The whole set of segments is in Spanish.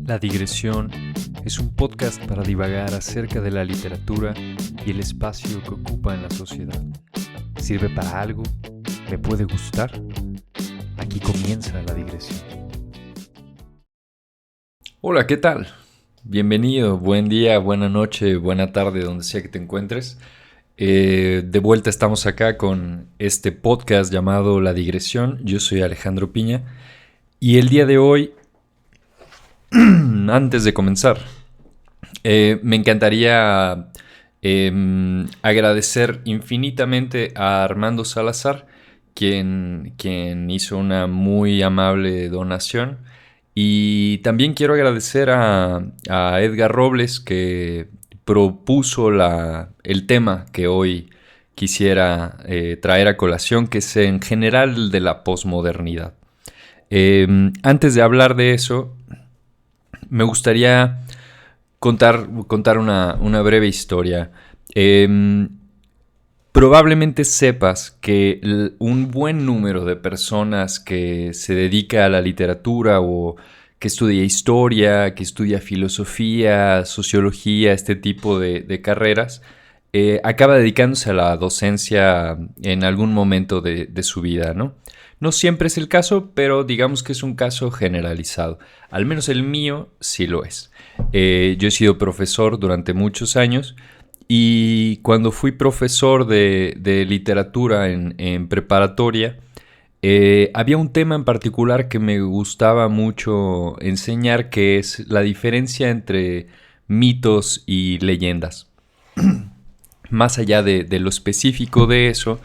La Digresión es un podcast para divagar acerca de la literatura y el espacio que ocupa en la sociedad. ¿Sirve para algo? ¿Me puede gustar? Aquí comienza La Digresión. Hola, ¿qué tal? Bienvenido, buen día, buena noche, buena tarde, donde sea que te encuentres. De vuelta estamos acá con este podcast llamado La Digresión. Yo soy Alejandro Piña y el día de hoy, antes de comenzar, me encantaría agradecer infinitamente a Armando Salazar, quien hizo una muy amable donación. Y también quiero agradecer a Edgar Robles, que propuso el tema que hoy quisiera traer a colación, que es en general el de la posmodernidad. Antes de hablar de eso, me gustaría contar una breve historia. Probablemente sepas que un buen número de personas que se dedica a la literatura o que estudia historia, que estudia filosofía, sociología, este tipo de carreras, acaba dedicándose a la docencia en algún momento de su vida, ¿no? No siempre es el caso, pero digamos que es un caso generalizado. Al menos el mío sí lo es. Yo he sido profesor durante muchos años. Y cuando fui profesor de literatura en preparatoria, había un tema en particular que me gustaba mucho enseñar, que es la diferencia entre mitos y leyendas. Más allá de lo específico de eso,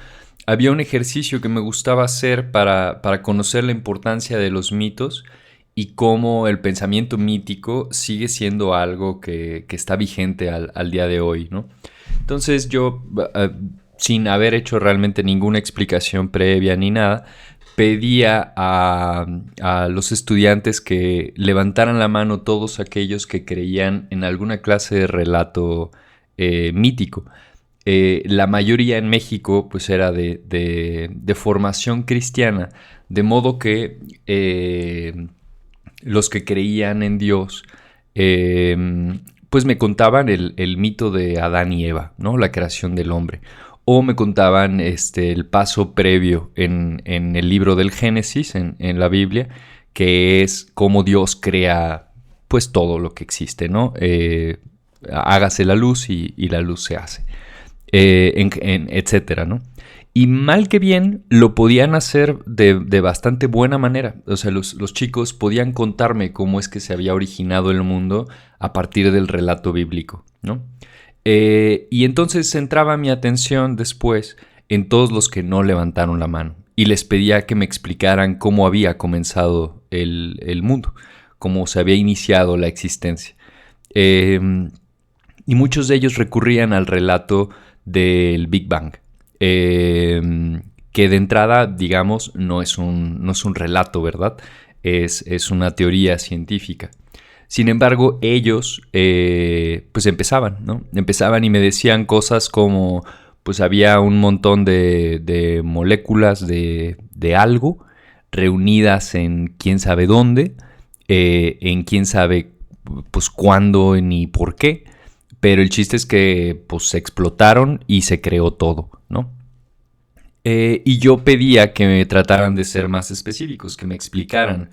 había un ejercicio que me gustaba hacer para conocer la importancia de los mitos y cómo el pensamiento mítico sigue siendo algo que está vigente al día de hoy, ¿no? Entonces yo, sin haber hecho realmente ninguna explicación previa ni nada, pedía a los estudiantes que levantaran la mano todos aquellos que creían en alguna clase de relato mítico. La mayoría en México pues era de formación cristiana, de modo que los que creían en Dios pues me contaban el mito de Adán y Eva, ¿no? La creación del hombre. O me contaban el paso previo en el libro del Génesis, en la Biblia, que es cómo Dios crea pues todo lo que existe, ¿no? Hágase la luz y la luz se hace, etcétera, ¿no? Y mal que bien lo podían hacer de bastante buena manera. O sea, los chicos podían contarme cómo es que se había originado el mundo a partir del relato bíblico, ¿no? Y entonces centraba mi atención después en todos los que no levantaron la mano y les pedía que me explicaran cómo había comenzado el mundo, cómo se había iniciado la existencia. Y muchos de ellos recurrían al relato del Big Bang. Que de entrada, digamos, no es un relato, ¿verdad? Es una teoría científica. Sin embargo, ellos pues empezaban, ¿no? Empezaban y me decían cosas como, pues había un montón de moléculas de algo reunidas en quién sabe dónde, en quién sabe pues cuándo ni por qué, pero el chiste es que pues se explotaron y se creó todo, ¿no? Y yo pedía que me trataran de ser más específicos, que me explicaran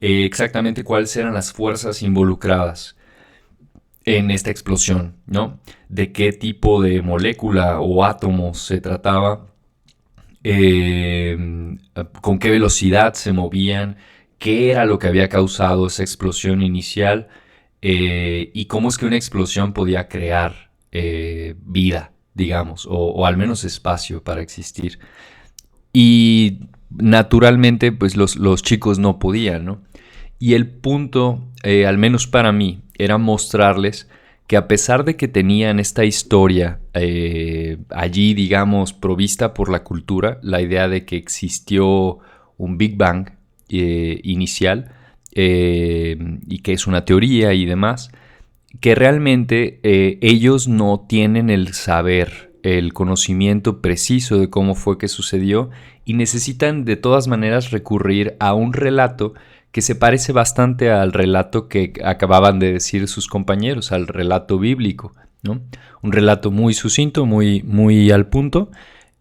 exactamente cuáles eran las fuerzas involucradas en esta explosión, ¿no? De qué tipo de molécula o átomo se trataba, con qué velocidad se movían, qué era lo que había causado esa explosión inicial, y cómo es que una explosión podía crear vida, digamos, o al menos espacio para existir. Y naturalmente, pues los chicos no podían, ¿no? Y el punto, al menos para mí, era mostrarles que a pesar de que tenían esta historia allí, digamos, provista por la cultura, la idea de que existió un Big Bang inicial, y que es una teoría y demás, que realmente ellos no tienen el saber, el conocimiento preciso de cómo fue que sucedió y necesitan de todas maneras recurrir a un relato que se parece bastante al relato que acababan de decir sus compañeros, al relato bíblico, ¿no? Un relato muy sucinto, muy al punto,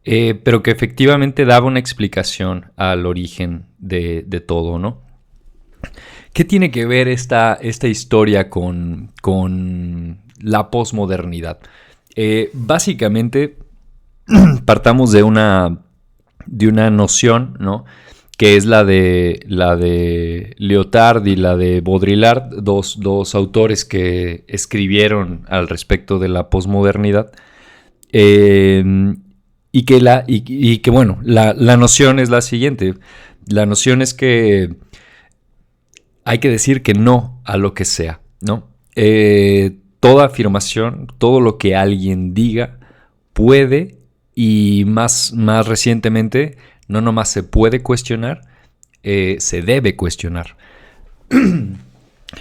pero que efectivamente daba una explicación al origen de todo, ¿no? ¿Qué tiene que ver esta historia con la posmodernidad? Básicamente, partamos de una noción, ¿no? Que es la de Lyotard y la de Baudrillard, dos autores que escribieron al respecto de la posmodernidad. Y que bueno, la noción es la siguiente. La noción es que hay que decir que no a lo que sea, ¿no? Toda afirmación, todo lo que alguien diga puede, y más recientemente, no nomás se puede cuestionar, se debe cuestionar.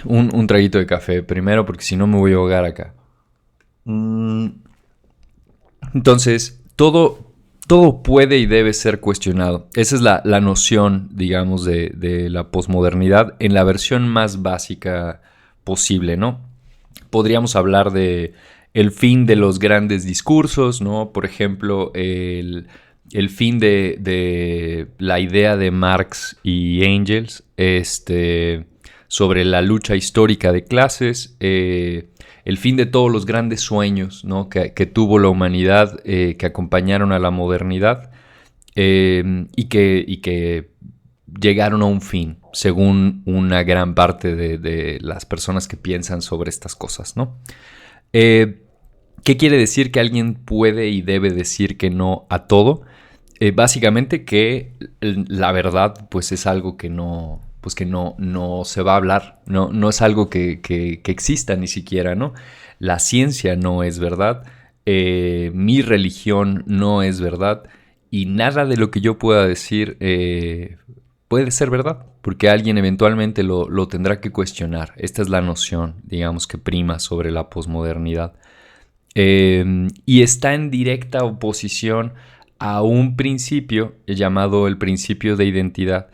Un traguito de café primero, porque si no me voy a ahogar acá. Entonces, todo puede y debe ser cuestionado. Esa es la noción, digamos, de la posmodernidad en la versión más básica posible, ¿no? Podríamos hablar de el fin de los grandes discursos, ¿no? Por ejemplo, el fin de la idea de Marx y Engels sobre la lucha histórica de clases, el fin de todos los grandes sueños, ¿no? que tuvo la humanidad, que acompañaron a la modernidad, y que llegaron a un fin, según una gran parte de las personas que piensan sobre estas cosas, ¿no? ¿Qué quiere decir que alguien puede y debe decir que no a todo? Básicamente que la verdad pues es algo que no se va a hablar, no es algo que exista ni siquiera, ¿no? La ciencia no es verdad, mi religión no es verdad, y nada de lo que yo pueda decir puede ser verdad, porque alguien eventualmente lo tendrá que cuestionar. Esta es la noción, digamos, que prima sobre la posmodernidad. Y está en directa oposición a un principio llamado el principio de identidad,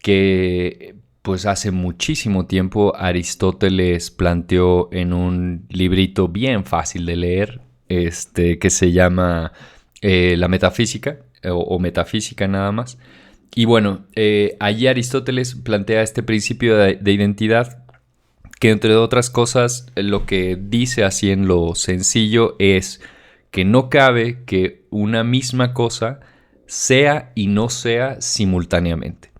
que pues hace muchísimo tiempo Aristóteles planteó en un librito bien fácil de leer, que se llama La Metafísica, o Metafísica nada más. Y bueno, allí Aristóteles plantea este principio de identidad, que entre otras cosas lo que dice así en lo sencillo es que no cabe que una misma cosa sea y no sea simultáneamente.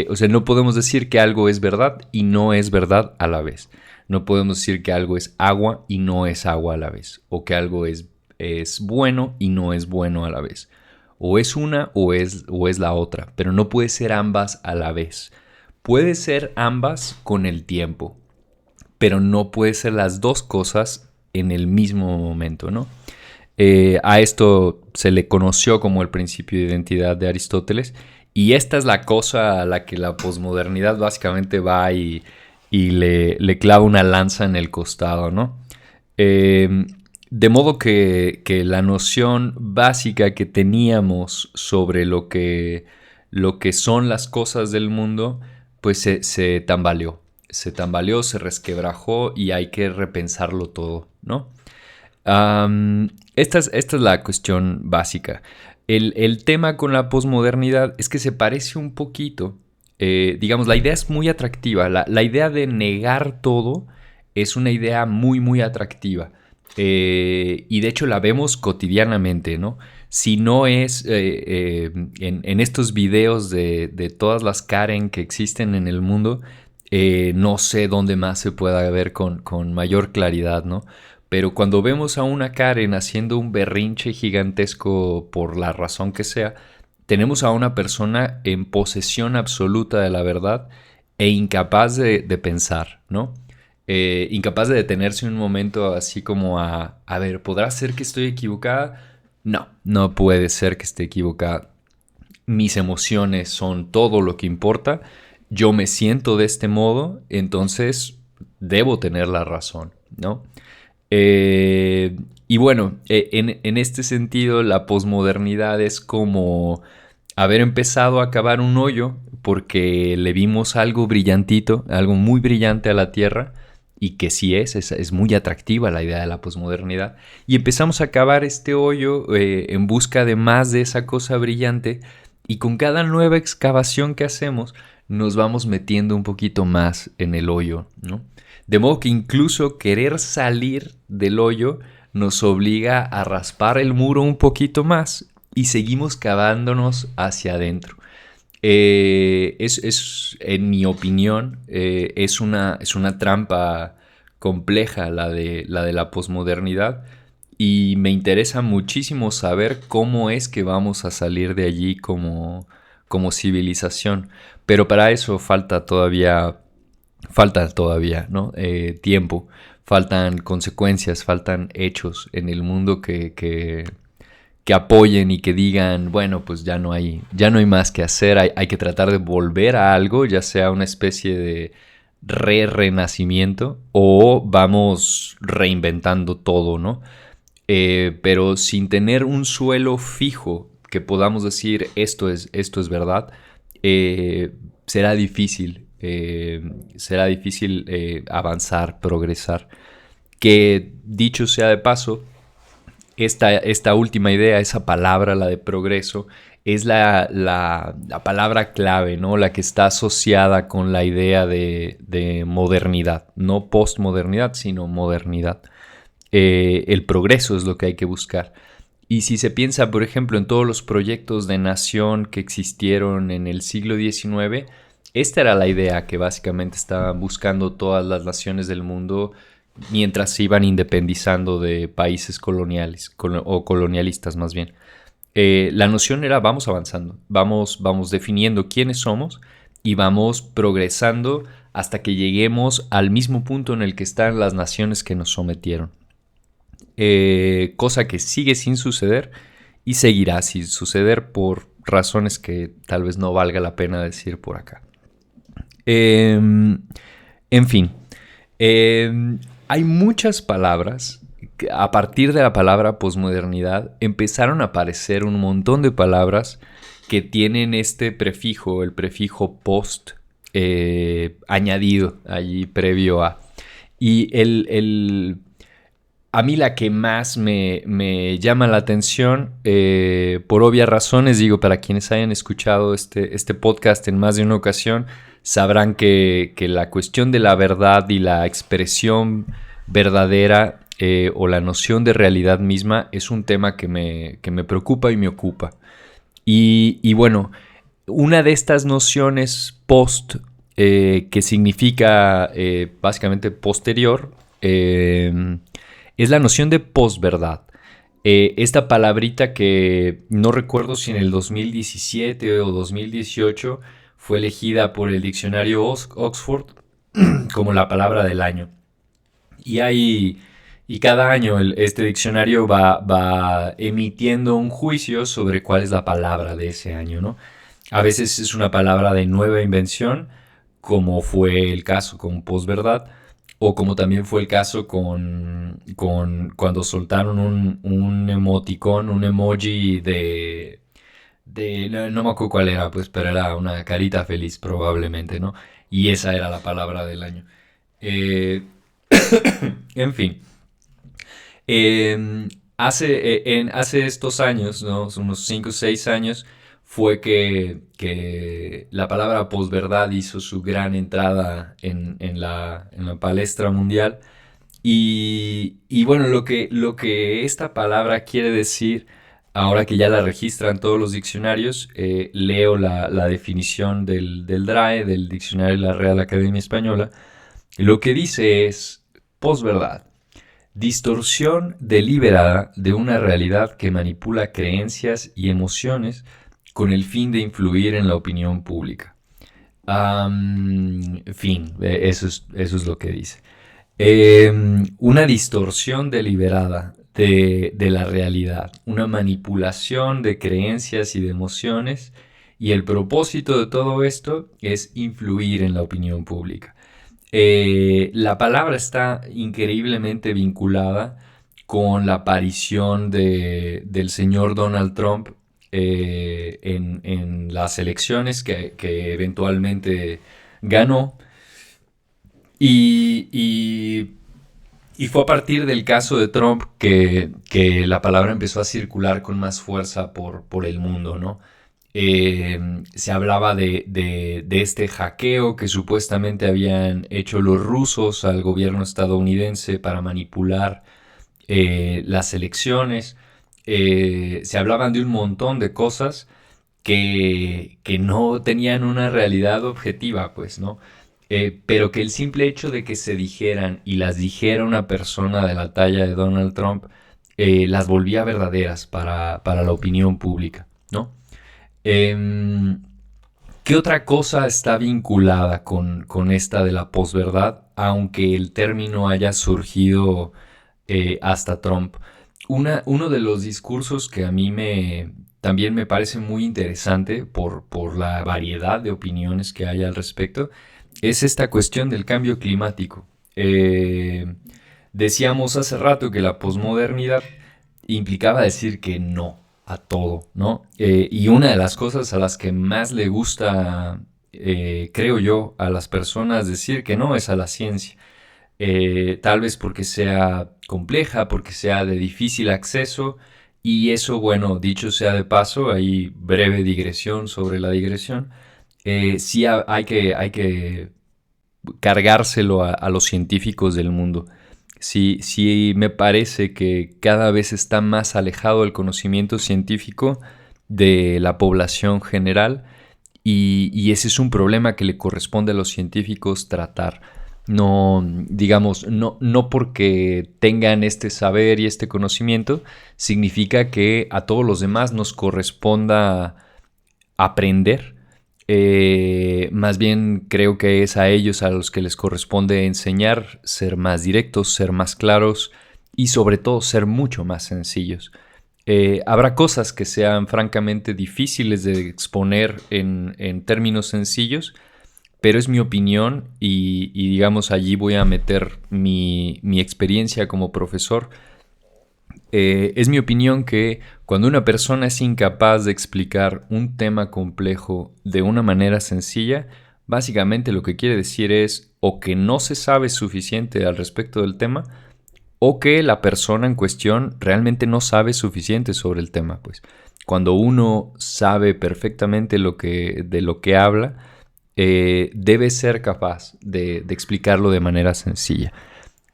O sea, no podemos decir que algo es verdad y no es verdad a la vez. No podemos decir que algo es agua y no es agua a la vez. O que algo es bueno y no es bueno a la vez. O es una o es la otra, pero no puede ser ambas a la vez. Puede ser ambas con el tiempo, pero no puede ser las dos cosas en el mismo momento, ¿no? A esto se le conoció como el principio de identidad de Aristóteles, y esta es la cosa a la que la posmodernidad básicamente va y le clava una lanza en el costado, ¿no? De modo que la noción básica que teníamos sobre lo que son las cosas del mundo, pues se tambaleó. Se tambaleó, se resquebrajó, y hay que repensarlo todo, ¿no? Esta es la cuestión básica. El tema con la posmodernidad es que se parece un poquito. Digamos, la idea es muy atractiva. La idea de negar todo es una idea muy atractiva. Y de hecho la vemos cotidianamente, ¿no? Si no es en estos videos de todas las Karen que existen en el mundo, no sé dónde más se pueda ver con mayor claridad, ¿no? Pero cuando vemos a una Karen haciendo un berrinche gigantesco por la razón que sea, tenemos a una persona en posesión absoluta de la verdad e incapaz de pensar, ¿no? Incapaz de detenerse un momento así como a ver, ¿podrá ser que estoy equivocada? No puede ser que esté equivocada. Mis emociones son todo lo que importa. Yo me siento de este modo, entonces debo tener la razón, ¿no? Y bueno, en este sentido, la posmodernidad es como haber empezado a cavar un hoyo porque le vimos algo brillantito, algo muy brillante a la Tierra, y que sí es muy atractiva la idea de la posmodernidad. Y empezamos a cavar este hoyo en busca de más de esa cosa brillante, y con cada nueva excavación que hacemos nos vamos metiendo un poquito más en el hoyo, ¿no? De modo que incluso querer salir del hoyo nos obliga a raspar el muro un poquito más y seguimos cavándonos hacia adentro. En mi opinión, es una trampa compleja la de la posmodernidad, y me interesa muchísimo saber cómo es que vamos a salir de allí como civilización. Pero para eso falta todavía, ¿no? Tiempo, faltan consecuencias, faltan hechos en el mundo que apoyen y que digan, bueno, pues ya no hay más que hacer, hay que tratar de volver a algo, ya sea una especie de renacimiento, o vamos reinventando todo, ¿no? Pero sin tener un suelo fijo que podamos decir esto es verdad, será difícil, avanzar, progresar. Que dicho sea de paso, esta última idea, esa palabra, la de progreso, es la palabra clave, ¿no? La que está asociada con la idea de modernidad. No postmodernidad, sino modernidad. El progreso es lo que hay que buscar. Y si se piensa, por ejemplo, en todos los proyectos de nación que existieron en el siglo XIX, esta era la idea que básicamente estaban buscando todas las naciones del mundo mientras se iban independizando de países coloniales, o colonialistas más bien. La noción era: vamos avanzando, vamos definiendo quiénes somos y vamos progresando hasta que lleguemos al mismo punto en el que están las naciones que nos sometieron. Cosa que sigue sin suceder y seguirá sin suceder por razones que tal vez no valga la pena decir por acá. En fin, hay muchas palabras. A partir de la palabra posmodernidad empezaron a aparecer un montón de palabras que tienen este prefijo, el prefijo post, añadido allí previo a. Y a mí la que más me llama la atención, por obvias razones, digo, para quienes hayan escuchado este podcast en más de una ocasión, sabrán que la cuestión de la verdad y la expresión verdadera, o la noción de realidad misma, es un tema que me preocupa y me ocupa. Y bueno, una de estas nociones post, que significa básicamente posterior, es la noción de posverdad. Esta palabrita que no recuerdo si en el 2017 o 2018 fue elegida por el diccionario Oxford como la palabra del año. Y cada año este diccionario va emitiendo un juicio sobre cuál es la palabra de ese año, ¿no? A veces es una palabra de nueva invención, como fue el caso con posverdad, o como también fue el caso con cuando soltaron un emoticón, un emoji no me acuerdo cuál era, pues, pero era una carita feliz probablemente, ¿no? Y esa era la palabra del año. Eh, en fin. Hace estos años, ¿no? Unos 5 o 6 años, fue que la palabra posverdad hizo su gran entrada en la palestra mundial. Y bueno, lo que esta palabra quiere decir, ahora que ya la registran todos los diccionarios, leo la definición del DRAE, del Diccionario de la Real Academia Española. Lo que dice es: posverdad, distorsión deliberada de una realidad que manipula creencias y emociones con el fin de influir en la opinión pública. Fin, eso es lo que dice. Una distorsión deliberada de la realidad, una manipulación de creencias y de emociones, y el propósito de todo esto es influir en la opinión pública. La palabra está increíblemente vinculada con la aparición del señor Donald Trump en las elecciones que eventualmente ganó. Y, y, y fue a partir del caso de Trump que la palabra empezó a circular con más fuerza por el mundo, ¿no? Se hablaba de este hackeo que supuestamente habían hecho los rusos al gobierno estadounidense para manipular las elecciones. Se hablaban de un montón de cosas que no tenían una realidad objetiva, pues, ¿no? Pero que el simple hecho de que se dijeran y las dijera una persona de la talla de Donald Trump, las volvía verdaderas para la opinión pública, ¿no? Eh, ¿Qué otra cosa está vinculada con esta de la posverdad, aunque el término haya surgido hasta Trump? Uno de los discursos que a mí también me parece muy interesante por la variedad de opiniones que hay al respecto es esta cuestión del cambio climático. Decíamos hace rato que la posmodernidad implicaba decir que no a todo, ¿no? Y una de las cosas a las que más le gusta, creo yo, a las personas decir que no es a la ciencia. Tal vez porque sea compleja, porque sea de difícil acceso, y eso, bueno, dicho sea de paso, hay breve digresión sobre la digresión, sí hay que cargárselo a los científicos del mundo. Sí, sí me parece que cada vez está más alejado el conocimiento científico de la población general y ese es un problema que le corresponde a los científicos tratar. No, digamos, no porque tengan este saber y este conocimiento, significa que a todos los demás nos corresponda aprender. Más bien creo que es a ellos a los que les corresponde enseñar, ser más directos, ser más claros y sobre todo ser mucho más sencillos. Habrá cosas que sean francamente difíciles de exponer en términos sencillos, pero es mi opinión y digamos allí voy a meter mi experiencia como profesor. Es mi opinión que cuando una persona es incapaz de explicar un tema complejo de una manera sencilla, básicamente lo que quiere decir es o que no se sabe suficiente al respecto del tema o que la persona en cuestión realmente no sabe suficiente sobre el tema. Pues cuando uno sabe perfectamente de lo que habla, debe ser capaz de explicarlo de manera sencilla.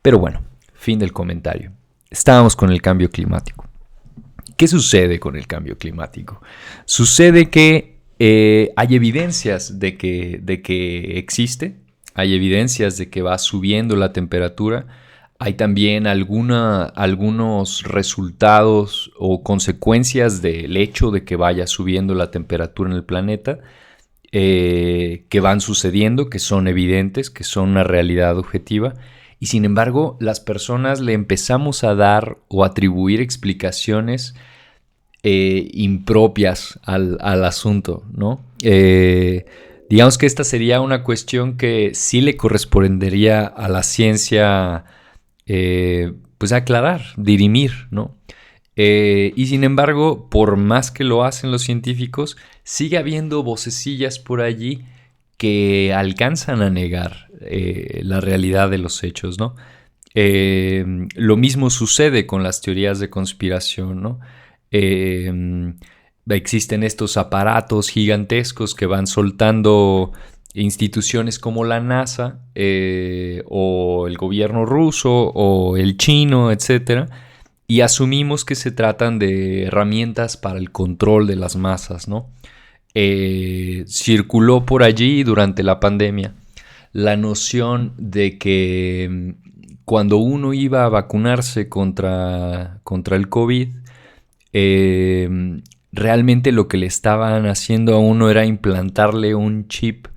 Pero bueno, fin del comentario. Estábamos con el cambio climático. ¿Qué sucede con el cambio climático? Sucede que hay evidencias de que existe, hay evidencias de que va subiendo la temperatura, hay también algunos resultados o consecuencias del hecho de que vaya subiendo la temperatura en el planeta que van sucediendo, que son evidentes, que son una realidad objetiva. Y sin embargo, las personas le empezamos a dar o atribuir explicaciones impropias al asunto, ¿no? Digamos que esta sería una cuestión que sí le correspondería a la ciencia pues aclarar, dirimir, ¿no? Y sin embargo, por más que lo hacen los científicos, sigue habiendo vocecillas por allí que alcanzan a negar la realidad de los hechos, ¿no? Lo mismo sucede con las teorías de conspiración, ¿no? Existen estos aparatos gigantescos que van soltando instituciones como la NASA o el gobierno ruso o el chino, etcétera, y asumimos que se tratan de herramientas para el control de las masas, ¿no? Circuló por allí durante la pandemia la noción de que cuando uno iba a vacunarse contra el COVID, realmente lo que le estaban haciendo a uno era implantarle un chip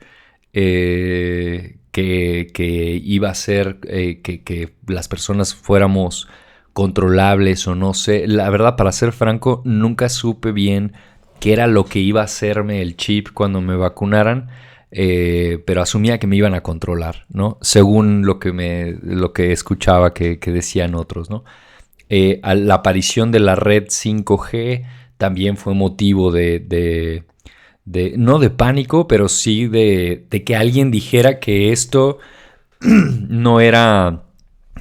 que iba a hacer que las personas fuéramos controlables o no sé. La verdad, para ser franco, nunca supe bien qué era lo que iba a hacerme el chip cuando me vacunaran, pero asumía que me iban a controlar, ¿no? Según lo que escuchaba que decían otros, ¿no? A la aparición de la red 5G también fue motivo no de pánico, pero sí de que alguien dijera que esto no era,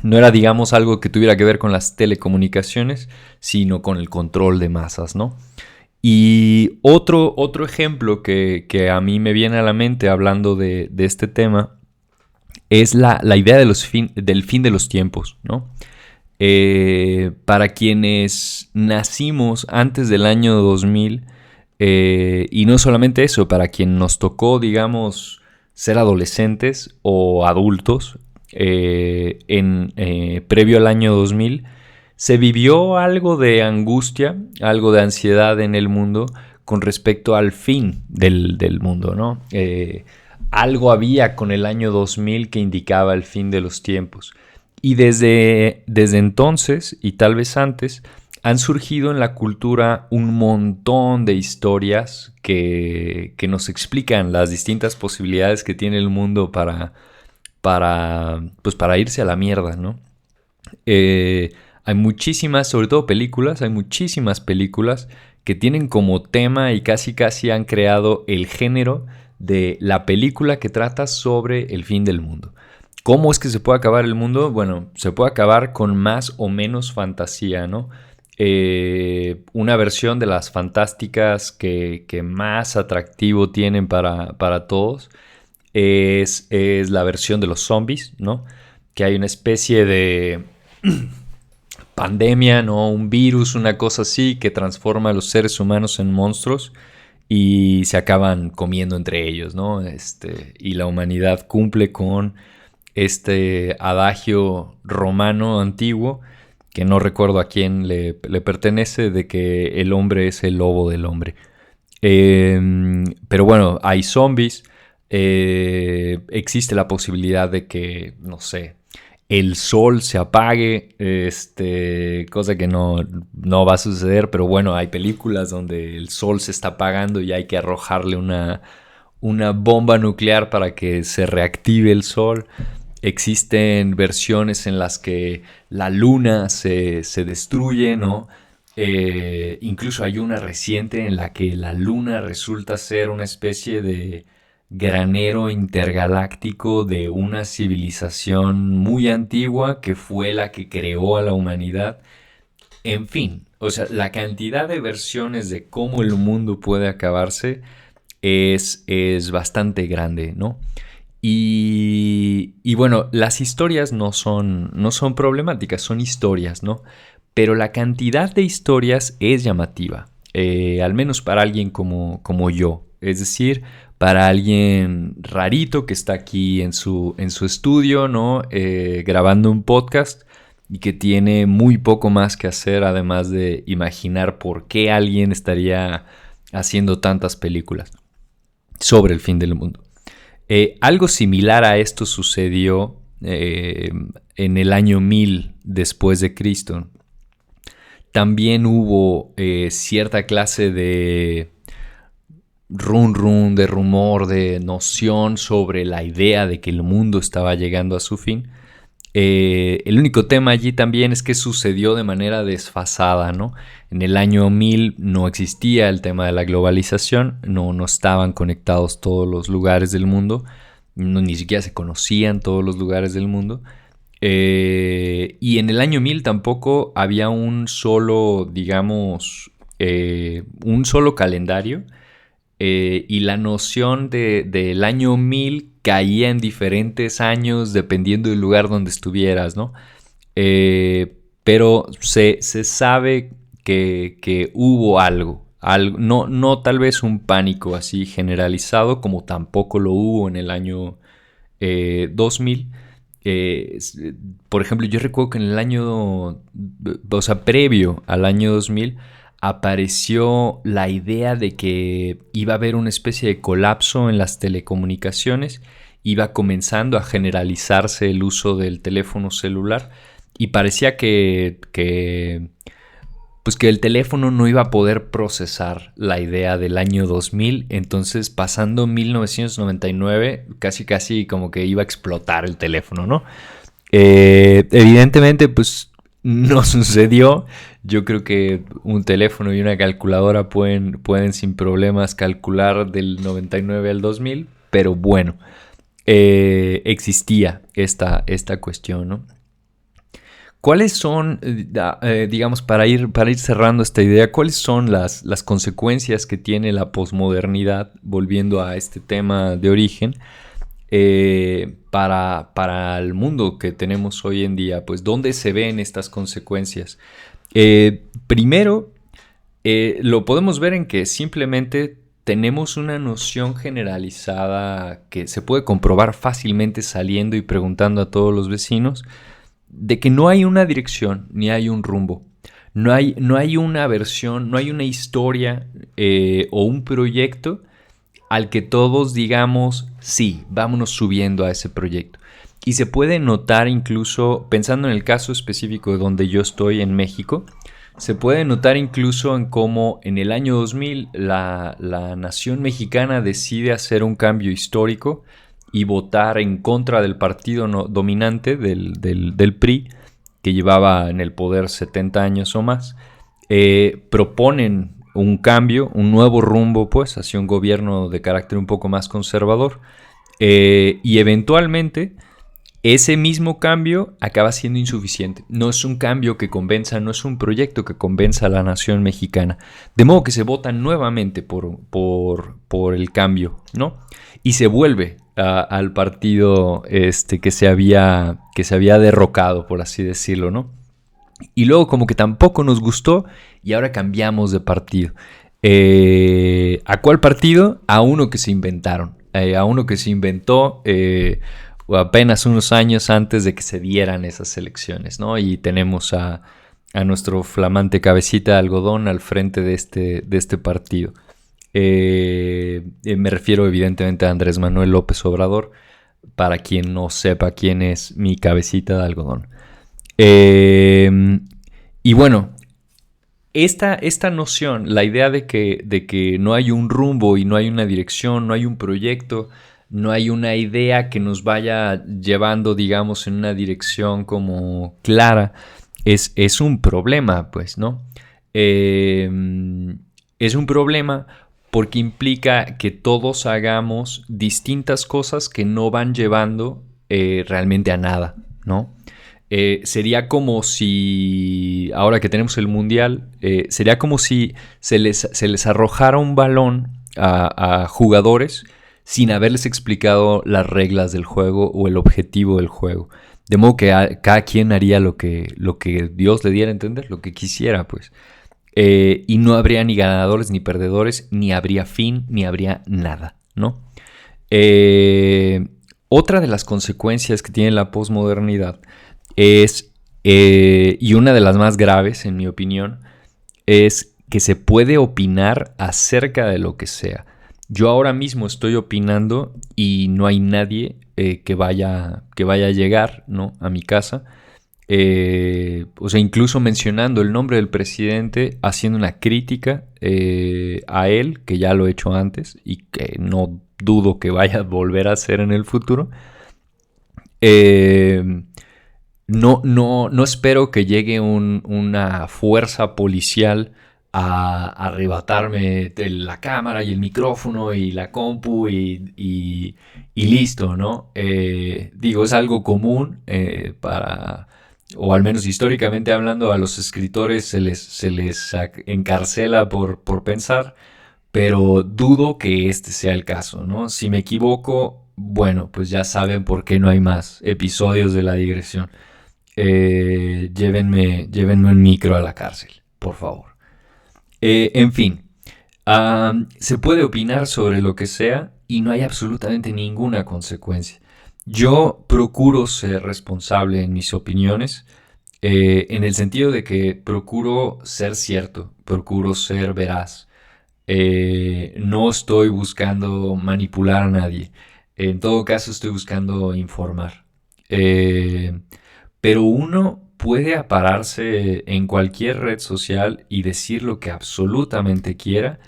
digamos, algo que tuviera que ver con las telecomunicaciones, sino con el control de masas, ¿no? Y otro ejemplo que a mí me viene a la mente hablando de este tema es la idea del fin de los tiempos, ¿no? Para quienes nacimos antes del año 2000, y no solamente eso, para quien nos tocó, digamos, ser adolescentes o adultos previo al año 2000, se vivió algo de angustia, algo de ansiedad en el mundo con respecto al fin del mundo, ¿no? Algo había con el año 2000 que indicaba el fin de los tiempos. Y desde entonces, y tal vez antes, han surgido en la cultura un montón de historias que nos explican las distintas posibilidades que tiene el mundo para irse a la mierda, ¿no? Hay muchísimas, sobre todo películas, hay muchísimas películas que tienen como tema y casi han creado el género de la película que trata sobre el fin del mundo. ¿Cómo es que se puede acabar el mundo? Bueno, se puede acabar con más o menos fantasía, ¿no? Una versión de las fantásticas que más atractivo tienen para todos es la versión de los zombies, ¿no? Que hay una especie de pandemia, ¿no? Un virus, una cosa así, que transforma a los seres humanos en monstruos y se acaban comiendo entre ellos, ¿no? Y la humanidad cumple con este adagio romano antiguo, que no recuerdo a quién le pertenece, de que el hombre es el lobo del hombre. Pero bueno, hay zombies, existe la posibilidad de que, no sé, el sol se apague, cosa que no va a suceder, pero bueno, hay películas donde el sol se está apagando y hay que arrojarle una bomba nuclear para que se reactive el sol. Existen versiones en las que la luna se destruye, ¿no? Incluso hay una reciente en la que la luna resulta ser una especie de granero intergaláctico de una civilización muy antigua que fue la que creó a la humanidad. En fin, o sea, la cantidad de versiones de cómo el mundo puede acabarse es bastante grande, ¿no? Y bueno, las historias no son problemáticas, son historias, ¿no? Pero la cantidad de historias es llamativa, al menos para alguien como yo. Es decir, para alguien rarito que está aquí en su estudio, ¿no? Grabando un podcast y que tiene muy poco más que hacer, además de imaginar por qué alguien estaría haciendo tantas películas sobre el fin del mundo. Algo similar a esto sucedió en el año 1000 después de Cristo. También hubo cierta clase de de rumor, de noción sobre la idea de que el mundo estaba llegando a su fin. El único tema allí también es que sucedió de manera desfasada, ¿no? En el año 1000 no existía el tema de la globalización, no estaban conectados todos los lugares del mundo, ni siquiera se conocían todos los lugares del mundo. Y en el año 1000 tampoco había un solo, digamos, un solo calendario. Y la noción del año 1000 caía en diferentes años dependiendo del lugar donde estuvieras, ¿no? Pero se sabe que hubo algo, no tal vez un pánico así generalizado, como tampoco lo hubo en el año 2000. Por ejemplo, yo recuerdo que en el año, o sea, previo al año 2000, apareció la idea de que iba a haber una especie de colapso en las telecomunicaciones, iba comenzando a generalizarse el uso del teléfono celular y parecía que el teléfono no iba a poder procesar la idea del año 2000, entonces pasando 1999 casi como que iba a explotar el teléfono, ¿no? Evidentemente, pues no sucedió. Yo creo que un teléfono y una calculadora pueden sin problemas calcular del 99 al 2000, pero bueno, existía esta cuestión, ¿no? ¿Cuáles son, digamos, para ir cerrando esta idea, cuáles son las consecuencias que tiene la posmodernidad, volviendo a este tema de origen, para el mundo que tenemos hoy en día? Pues, ¿dónde se ven estas consecuencias? Primero, lo podemos ver en que simplemente tenemos una noción generalizada que se puede comprobar fácilmente saliendo y preguntando a todos los vecinos, de que no hay una dirección ni hay un rumbo. No hay una versión, no hay una historia o un proyecto al que todos digamos, sí, vámonos subiendo a ese proyecto. Y se puede notar incluso, pensando en el caso específico de donde yo estoy en México, se puede notar incluso en cómo en el año 2000 la nación mexicana decide hacer un cambio histórico y votar en contra del partido dominante del PRI, que llevaba en el poder 70 años o más. Proponen un cambio, un nuevo rumbo, pues, hacia un gobierno de carácter un poco más conservador. Y eventualmente ese mismo cambio acaba siendo insuficiente. No es un cambio que convenza, no es un proyecto que convenza a la nación mexicana. De modo que se vota nuevamente por el cambio, ¿no? Y se vuelve al partido que se había derrocado, por así decirlo, ¿no? Y luego como que tampoco nos gustó y ahora cambiamos de partido. ¿A cuál partido? A uno que se inventaron. A uno que se inventó apenas unos años antes de que se dieran esas elecciones, ¿no? Y tenemos a nuestro flamante cabecita de algodón al frente de este partido. Me refiero evidentemente a Andrés Manuel López Obrador, para quien no sepa quién es mi cabecita de algodón. Y bueno, esta noción, la idea de que no hay un rumbo y no hay una dirección, no hay un proyecto, no hay una idea que nos vaya llevando, digamos, en una dirección como clara, es un problema, pues, ¿no? Es un problema porque implica que todos hagamos distintas cosas que no van llevando realmente a nada, ¿no? Sería como si, ahora que tenemos el mundial, sería como si se les arrojara un balón a jugadores sin haberles explicado las reglas del juego o el objetivo del juego. De modo que cada quien haría lo que Dios le diera a entender, lo que quisiera, pues. Y no habría ni ganadores ni perdedores, ni habría fin, ni habría nada, ¿no? Otra de las consecuencias que tiene la posmodernidad es, y una de las más graves en mi opinión, es que se puede opinar acerca de lo que sea. Yo ahora mismo estoy opinando y no hay nadie que vaya a llegar, ¿no?, a mi casa. O sea, incluso mencionando el nombre del presidente, haciendo una crítica a él, que ya lo he hecho antes y que no dudo que vaya a volver a hacer en el futuro. No espero que llegue una fuerza policial a arrebatarme de la cámara y el micrófono y la compu y listo, ¿no? Digo, es algo común o al menos históricamente hablando, a los escritores se les encarcela por pensar, pero dudo que este sea el caso, ¿no? Si me equivoco, bueno, pues ya saben por qué no hay más episodios de La Digresión. Llévenme en micro a la cárcel, por favor. En fin, se puede opinar sobre lo que sea y no hay absolutamente ninguna consecuencia. Yo procuro ser responsable en mis opiniones, en el sentido de que procuro ser cierto, procuro ser veraz. No estoy buscando manipular a nadie. En todo caso, estoy buscando informar. Pero uno puede apararse en cualquier red social y decir lo que absolutamente quiera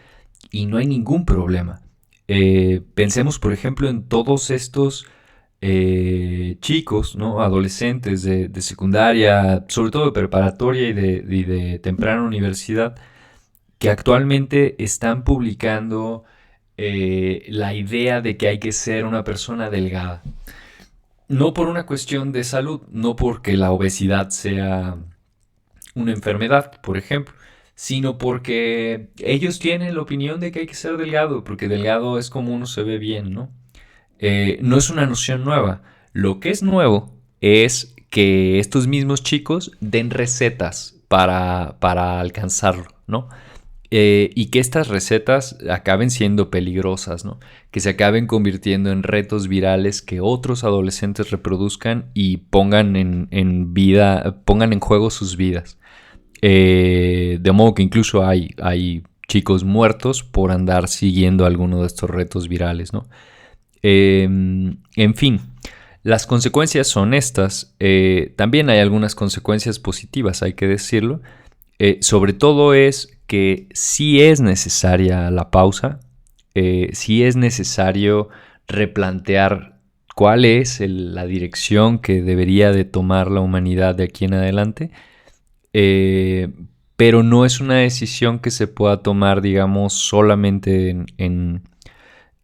y no hay ningún problema. Pensemos, por ejemplo, en todos estos chicos, ¿no? Adolescentes de secundaria, sobre todo de preparatoria y de temprana universidad, que actualmente están publicando la idea de que hay que ser una persona delgada. No por una cuestión de salud, no porque la obesidad sea una enfermedad, por ejemplo, sino porque ellos tienen la opinión de que hay que ser delgado, porque delgado es como uno se ve bien, ¿no? No es una noción nueva. Lo que es nuevo es que estos mismos chicos den recetas para alcanzarlo, ¿no? Y que estas recetas acaben siendo peligrosas, ¿no? Que se acaben convirtiendo en retos virales que otros adolescentes reproduzcan y pongan pongan en juego sus vidas. De modo que incluso hay chicos muertos por andar siguiendo alguno de estos retos virales, ¿no? En fin, las consecuencias son estas. También hay algunas consecuencias positivas, hay que decirlo. Sobre todo es que sí es necesaria la pausa, sí es necesario replantear cuál es la dirección que debería de tomar la humanidad de aquí en adelante, eh, pero no es una decisión que se pueda tomar, digamos, solamente en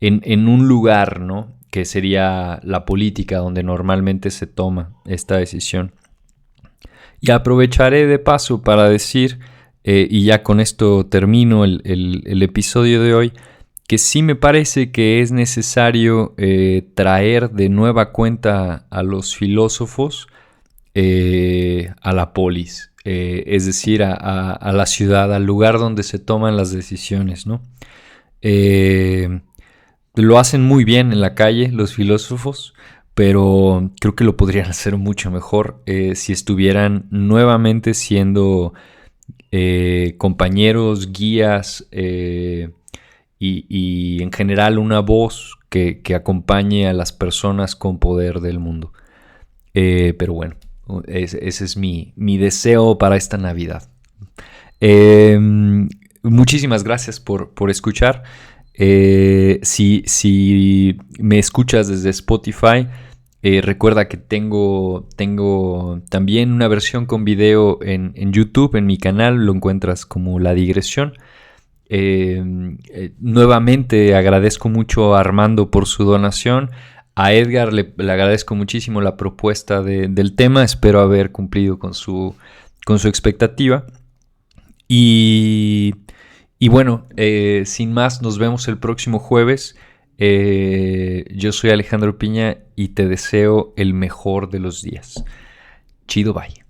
un lugar, ¿no? Que sería la política donde normalmente se toma esta decisión. Y aprovecharé de paso para decir, y ya con esto termino el episodio de hoy, que sí me parece que es necesario traer de nueva cuenta a los filósofos a la polis, es decir, a la ciudad, al lugar donde se toman las decisiones, ¿no? Lo hacen muy bien en la calle los filósofos, pero creo que lo podrían hacer mucho mejor si estuvieran nuevamente siendo compañeros, guías y en general una voz que acompañe a las personas con poder del mundo. Pero bueno, ese es mi deseo para esta Navidad. Muchísimas gracias por escuchar. Si me escuchas desde Spotify, recuerda que tengo también una versión con video en YouTube, en mi canal, lo encuentras como La Digresión. Nuevamente agradezco mucho a Armando por su donación. A Edgar le agradezco muchísimo la propuesta del tema. Espero haber cumplido con su expectativa. Y bueno, sin más, nos vemos el próximo jueves. Yo soy Alejandro Piña y te deseo el mejor de los días. Chido, bye.